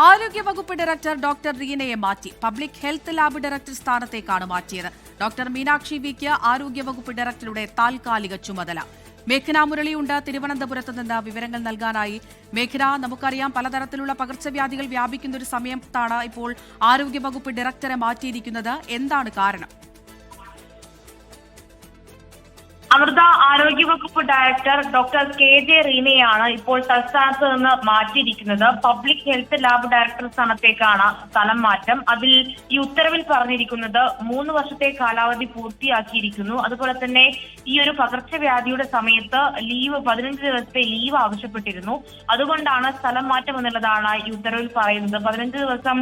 ആരോഗ്യവകുപ്പ് director doctor റീനയെ മാറ്റി. Public health lab director സ്ഥാനത്തേക്കാണ് മാറ്റിയത്. ഡോക്ടർ മീനാക്ഷി വിക്ക് ആരോഗ്യവകുപ്പ് ഡയറക്ടറുടെ താൽക്കാലിക ചുമതല. മേഘന മുരളിയുണ്ട് തിരുവനന്തപുരത്ത് നിന്ന് വിവരങ്ങൾ നൽകാനായി. മേഘന, നമുക്കറിയാം പലതരത്തിലുള്ള പകർച്ചവ്യാധികൾ വ്യാപിക്കുന്ന ഒരു സമയത്താണ് ഇപ്പോൾ ആരോഗ്യവകുപ്പ് ഡയറക്ടറെ മാറ്റിയിരിക്കുന്നത്. എന്താണ് കാരണം? അമൃത, ആരോഗ്യവകുപ്പ് ഡയറക്ടർ ഡോക്ടർ KJ റീനയാണ് ഇപ്പോൾ തൽസ്ഥാനത്ത് നിന്ന് മാറ്റിയിരിക്കുന്നത്. പബ്ലിക് ഹെൽത്ത് ലാബ് ഡയറക്ടർ സ്ഥാനത്തേക്കാണ് സ്ഥലം മാറ്റം. അതിൽ ഈ ഉത്തരവിൽ പറഞ്ഞിരിക്കുന്നത് 3 വർഷത്തെ കാലാവധി പൂർത്തിയാക്കിയിരിക്കുന്നു. അതുപോലെ തന്നെ ഈ ഒരു പകർച്ചവ്യാധിയുടെ സമയത്ത് 15 ദിവസത്തെ ലീവ് ആവശ്യപ്പെട്ടിരുന്നു. അതുകൊണ്ടാണ് സ്ഥലം മാറ്റം എന്നുള്ളതാണ് ഈ ഉത്തരവിൽ പറയുന്നത്. 15 ദിവസം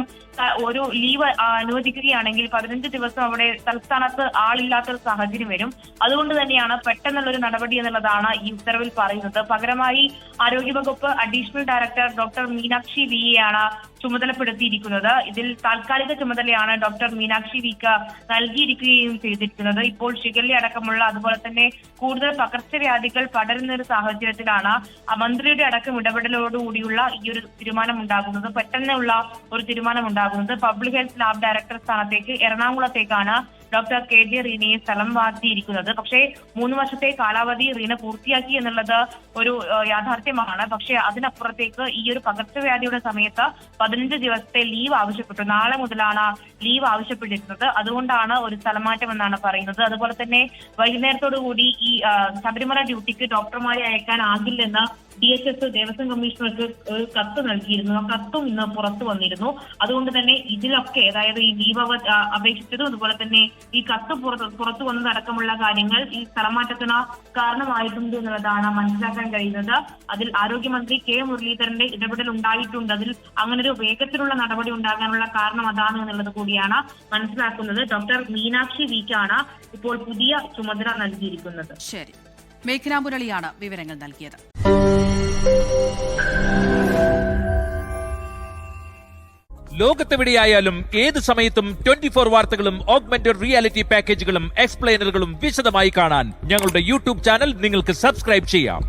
ഒരു ലീവ് അനുവദിക്കുകയാണെങ്കിൽ 15 ദിവസം അവിടെ തൽസ്ഥാനത്ത് ആളില്ലാത്തൊരു സാഹചര്യം വരും. അതുകൊണ്ട് തന്നെയാണ് പെട്ടെന്നുള്ളൊരു നടപടി എന്നുള്ളതാണ് ഈ ഉത്തരവിൽ പറയുന്നത്. പകരമായി ആരോഗ്യവകുപ്പ് അഡീഷണൽ ഡയറക്ടർ ഡോക്ടർ മീനാക്ഷി വിയെയാണ് ചുമതലപ്പെടുത്തിയിരിക്കുന്നത്. ഇതിൽ താൽക്കാലിക ചുമതലയാണ് ഡോക്ടർ മീനാക്ഷി വിക്ക് നൽകിയിരിക്കുകയും ചെയ്തിരിക്കുന്നത്. ഇപ്പോൾ ഷിഗല്ല അടക്കമുള്ള അതുപോലെ തന്നെ കൂടുതൽ പകർച്ചവ്യാധികൾ പടരുന്ന ഒരു സാഹചര്യത്തിലാണ് മന്ത്രിയുടെ അടക്കം ഇടപെടലോടുകൂടിയുള്ള ഈ ഒരു തീരുമാനം ഉണ്ടാകുന്നത്. പെട്ടെന്നുള്ള ഒരു തീരുമാനം ഉണ്ടാകുന്നത്. പബ്ലിക് ഹെൽത്ത് ലാബ് ഡയറക്ടർ സ്ഥാനത്തേക്ക് എറണാകുളത്തേക്കാണ് ഡോക്ടർ KJ റീനയെ സ്ഥലം മാറ്റിയിരിക്കുന്നത്. പക്ഷേ 3 വർഷത്തെ കാലാവധി റീന പൂർത്തിയാക്കി എന്നുള്ളത് ഒരു യാഥാർത്ഥ്യമാണ്. പക്ഷേ അതിനപ്പുറത്തേക്ക് ഈ ഒരു പകർച്ചവ്യാധിയുടെ സമയത്ത് 15 ദിവസത്തെ ലീവ് ആവശ്യപ്പെട്ടു. നാളെ മുതലാണ് ലീവ് ആവശ്യപ്പെട്ടിരുന്നത്. അതുകൊണ്ടാണ് ഒരു സ്ഥലമാറ്റം എന്നാണ് പറയുന്നത്. അതുപോലെ തന്നെ വൈകുന്നേരത്തോടുകൂടി ഈ ശബരിമല ഡ്യൂട്ടിക്ക് ഡോക്ടർമാരെ അയക്കാനാകില്ലെന്ന് DHS ദേവസ്വം കമ്മീഷണർക്ക് ഒരു കത്ത് നൽകിയിരുന്നു. ആ കത്തും ഇന്ന് പുറത്തു വന്നിരുന്നു. അതുകൊണ്ട് തന്നെ ഇതിലൊക്കെ, അതായത് ഈ ലീവ് അപേക്ഷിച്ചതും അതുപോലെ തന്നെ ഈ കത്ത് പുറത്തു വന്നതടക്കമുള്ള കാര്യങ്ങൾ ഈ സ്ഥലമാറ്റത്തിന് കാരണമായിട്ടുണ്ട് എന്നുള്ളതാണ് മനസ്സിലാക്കാൻ കഴിയുന്നത്. അതിൽ ആരോഗ്യമന്ത്രി K മുരളീധരന്റെ ഇടപെടൽ ഉണ്ടായിട്ടുണ്ട്. അതിൽ അങ്ങനെ ഒരു വേഗത്തിലുള്ള നടപടി ഉണ്ടാകാനുള്ള കാരണം അതാണ് എന്നുള്ളത് കൂടിയാണ് മനസ്സിലാക്കുന്നത്. ഡോക്ടർ മീനാക്ഷി വിക്കാണ് ഇപ്പോൾ പുതിയ ചുമതല നൽകിയിരിക്കുന്നത്. ശരി, മേഘന മുരളിയാണ് വിവരങ്ങൾ നൽകിയത്. ലോകത്തെവിടെയായാലും ഏത് സമയത്തും 24 വാർത്തകളും ഓഗ്മെന്റഡ് റിയാലിറ്റി പാക്കേജുകളും എക്സ്പ്ലെയിനറുകളും വിശദമായി കാണാൻ ഞങ്ങളുടെ YouTube ചാനൽ നിങ്ങൾക്ക് സബ്സ്ക്രൈബ് ചെയ്യാം.